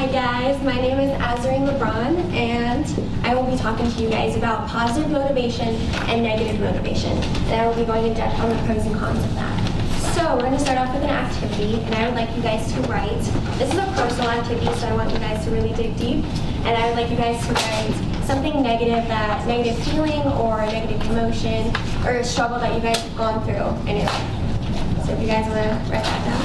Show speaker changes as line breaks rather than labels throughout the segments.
Hi guys, my name is Azureen Lebron, and I will be talking to you guys about positive motivation and negative motivation. And I will be going in depth on the pros and cons of that. So we're going to start off with an activity, and I would like you guys to write. This is a personal activity, so I want you guys to really dig deep. And I would like you guys to write something negative, that negative feeling or a negative emotion or a struggle that you guys have gone through in your life. So if you guys want to write that down.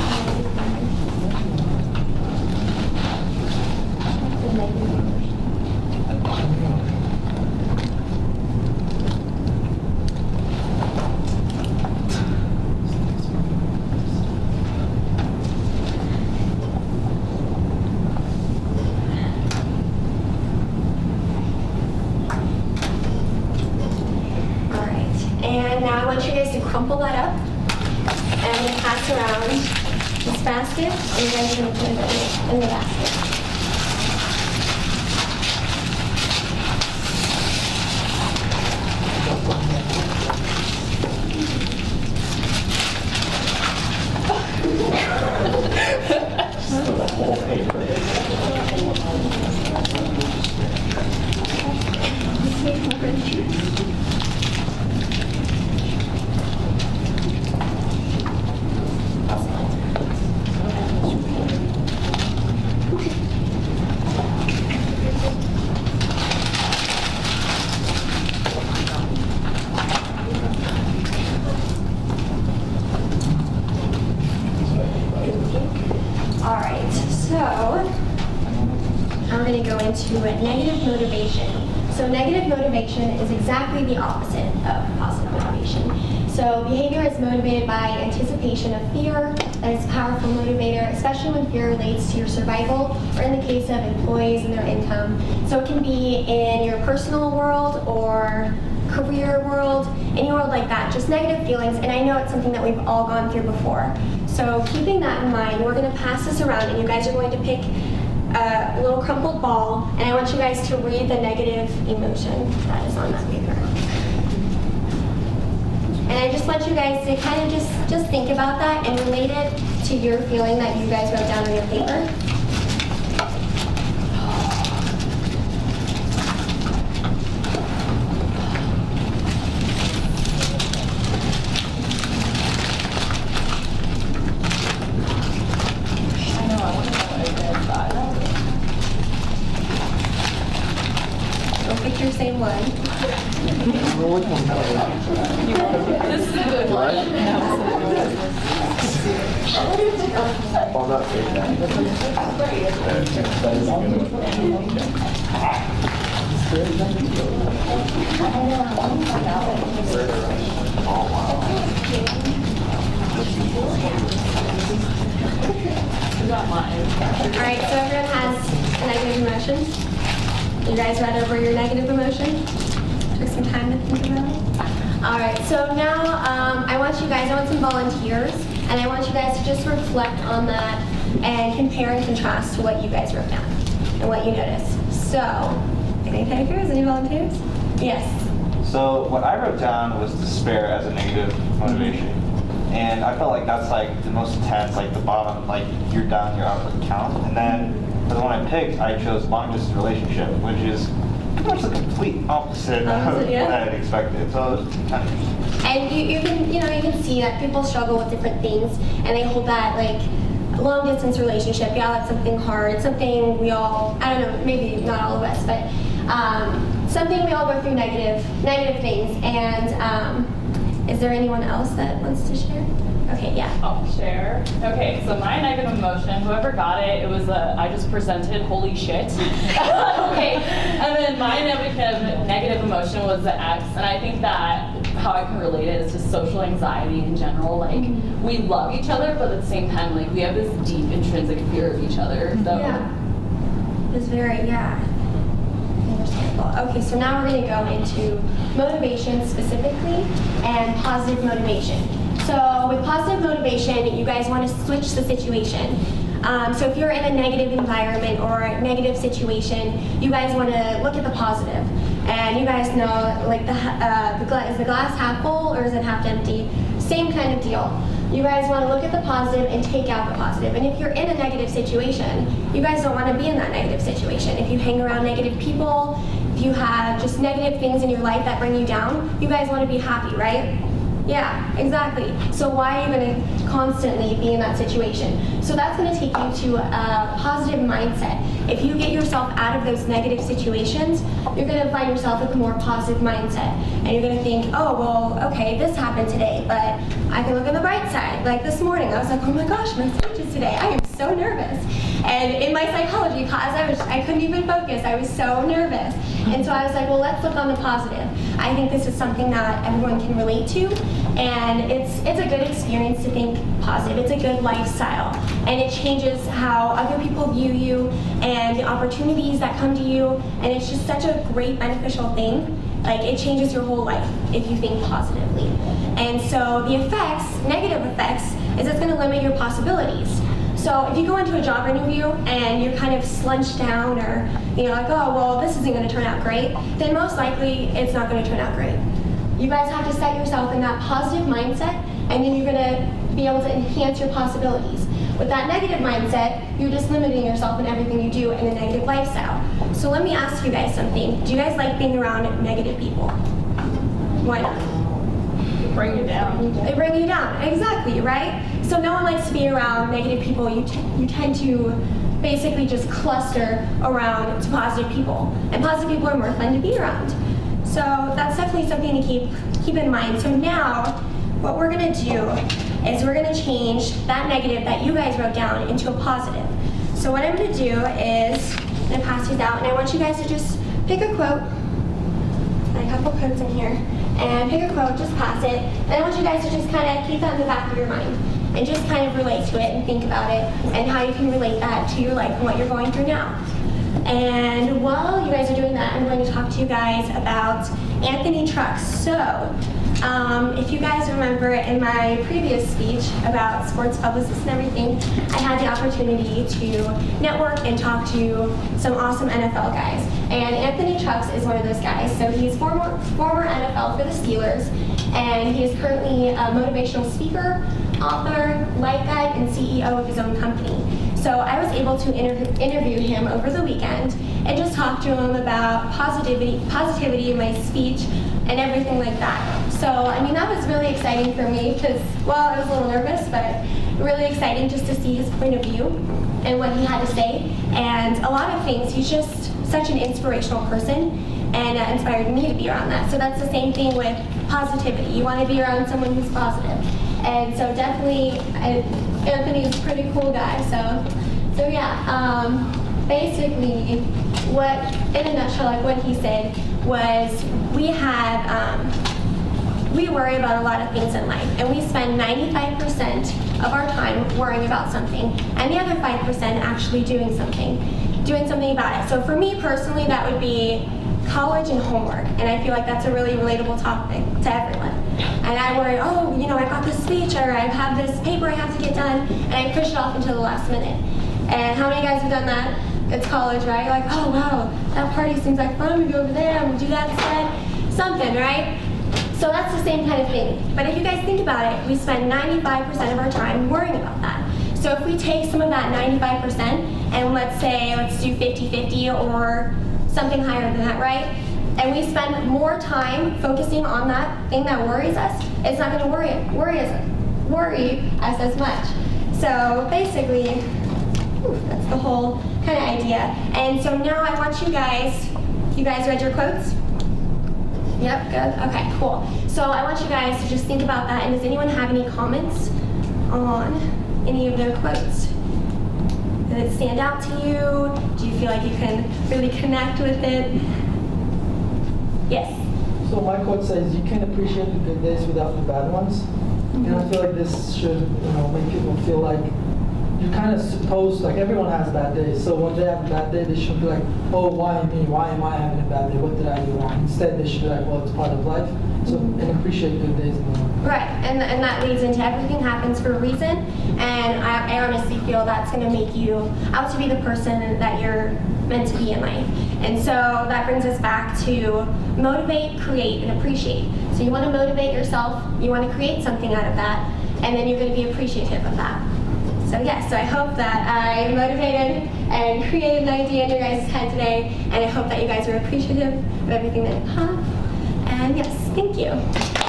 And now I want you guys to crumple that up and I'm going to pass around this basket, and you guys are going to put it in the basket. Alright, so I'm going to go into negative motivation. So negative motivation is exactly the opposite of positive motivation. So behavior is motivated by anticipation of fear, and it's a powerful motivator, especially when fear relates to your survival, or in the case of employees and their income. So it can be in your personal world or career world, any world like that, just negative feelings, and I know it's something that we've all gone through before. So keeping that in mind, we're going to pass this around, and you guys are going to pick a little crumpled ball, and I want you guys to read the negative emotion that is on that paper. And I just want you guys to kind of just think about that and relate it to your feeling that you guys wrote down on your paper. Pick your same one.
This is a good one.
Alright, so everyone has a negative emotion. You guys read over your negative emotion? Took some time to think about it? Alright, so now I want some volunteers, and I want you guys to just reflect on that and compare and contrast to what you guys wrote down and what you noticed. So, any takers? Any volunteers? Yes.
So what I wrote down was despair as a negative motivation. And I felt like that's like the most intense, like the bottom, like you're down, your output count. And then for the one I picked, I chose long distance relationship, which is pretty much the complete opposite of what I had expected. So it was kind of interesting.
And you can see that people struggle with different things, and they hold that like long distance relationship. Yeah, that's something hard, something we all, I don't know, maybe not all of us, but something we all go through negative things. And is there anyone else that wants to share? Okay, yeah.
I'll share. Okay, so my negative emotion, whoever got it, I just presented holy shit. Okay, and then my negative emotion was the X, and I think that how I can relate it is just social anxiety in general. Like, we love each other, but at the same time, like, we have this deep intrinsic fear of each other. So.
Yeah. It's very, understandable. Okay, so now we're going to go into motivation specifically and positive motivation. So with positive motivation, you guys want to switch the situation. So if you're in a negative environment or a negative situation, you guys want to look at the positive. And you guys know, like, is the glass half full or is it half empty? Same kind of deal. You guys want to look at the positive and take out the positive. And if you're in a negative situation, you guys don't want to be in that negative situation. If you hang around negative people, if you have just negative things in your life that bring you down, you guys want to be happy, right? Yeah, exactly. So why are you going to constantly be in that situation? So that's going to take you to a positive mindset. If you get yourself out of those negative situations, you're going to find yourself with a more positive mindset. And you're going to think, oh, well, okay, this happened today, but I can look on the bright side. Like this morning, I was like, oh my gosh, my speech is today. I am so nervous. And in my psychology class, I couldn't even focus. I was so nervous. And so I was like, well, let's look on the positive. I think this is something that everyone can relate to. And it's a good experience to think positive. It's a good lifestyle. And it changes how other people view you and the opportunities that come to you. And it's just such a great beneficial thing. Like, it changes your whole life if you think positively. And so the effects, negative effects, is it's going to limit your possibilities. So if you go into a job interview and you're kind of slunched down, or like, oh, well, this isn't going to turn out great, then most likely it's not going to turn out great. You guys have to set yourself in that positive mindset, and then you're going to be able to enhance your possibilities. With that negative mindset, you're just limiting yourself in everything you do in a negative lifestyle. So let me ask you guys something. Do you guys like being around negative people? Why not?
Bring you down.
They bring you down, exactly, right? So no one likes to be around negative people. You tend to basically just cluster around to positive people. And positive people are more fun to be around. So that's definitely something to keep in mind. So now, what we're gonna do is we're gonna change that negative that you guys wrote down into a positive. So what I'm gonna do is, I'm gonna pass these out, and I want you guys to just pick a quote. A couple quotes in here. And pick a quote, just pass it. And I want you guys to just kind of keep that in the back of your mind and just kind of relate to it and think about it and how you can relate that to your life and what you're going through now. And while you guys are doing that, I'm going to talk to you guys about Anthony Trucks. So, if you guys remember in my previous speech about sports publicists and everything, I had the opportunity to network and talk to some awesome NFL guys. And Anthony Trucks is one of those guys. So he's former NFL for the Steelers, and he is currently a motivational speaker, author, life guide, and CEO of his own company. So I was able to interview him over the weekend and just talk to him about positivity in my speech and everything like that. So, I mean, that was really exciting for me because, well, I was a little nervous, but really exciting just to see his point of view and what he had to say. And a lot of things, he's just such an inspirational person, and inspired me to be around that. So that's the same thing with positivity. You want to be around someone who's positive. And so definitely, Anthony is a pretty cool guy. So yeah, basically, what, in a nutshell, like what he said was, we worry about a lot of things in life, and we spend 95% of our time worrying about something, and the other 5% actually doing something about it. So for me personally, that would be college and homework, and I feel like that's a really relatable topic to everyone. And I worry, oh, I got this speech, or I have this paper I have to get done, and I push it off until the last minute. And how many guys have done that? It's college, right? You're like, oh wow, that party seems like fun, I'm gonna go over there, I'm gonna do that instead. Something, right? So that's the same kind of thing. But if you guys think about it, we spend 95% of our time worrying about that. So if we take some of that 95% and let's do 50-50 or something higher than that, right? And we spend more time focusing on that thing that worries us, it's not going to worry us as much. So basically, that's the whole kind of idea. And so now I want you guys read your quotes? Yep, good. Okay, cool. So I want you guys to just think about that. And does anyone have any comments on any of their quotes? Did it stand out to you? Do you feel like you can really connect with it? Yes.
So my quote says, you can appreciate the good days without the bad ones. And I feel like this should make people feel like you're kind of supposed, like everyone has bad days. So when they have a bad day, they should be like, oh, why me? Why am I having a bad day? What did I do wrong? Instead, they should be like, well, it's part of life. So, and appreciate good days more.
Right, and that leads into everything happens for a reason. And I honestly feel that's going to make you out to be the person that you're meant to be in life. And so that brings us back to motivate, create, and appreciate. So you want to motivate yourself, you want to create something out of that, and then you're going to be appreciative of that. So yes, so I hope that I motivated and created an idea in your guys' head today, and I hope that you guys are appreciative of everything that you have. And yes, thank you.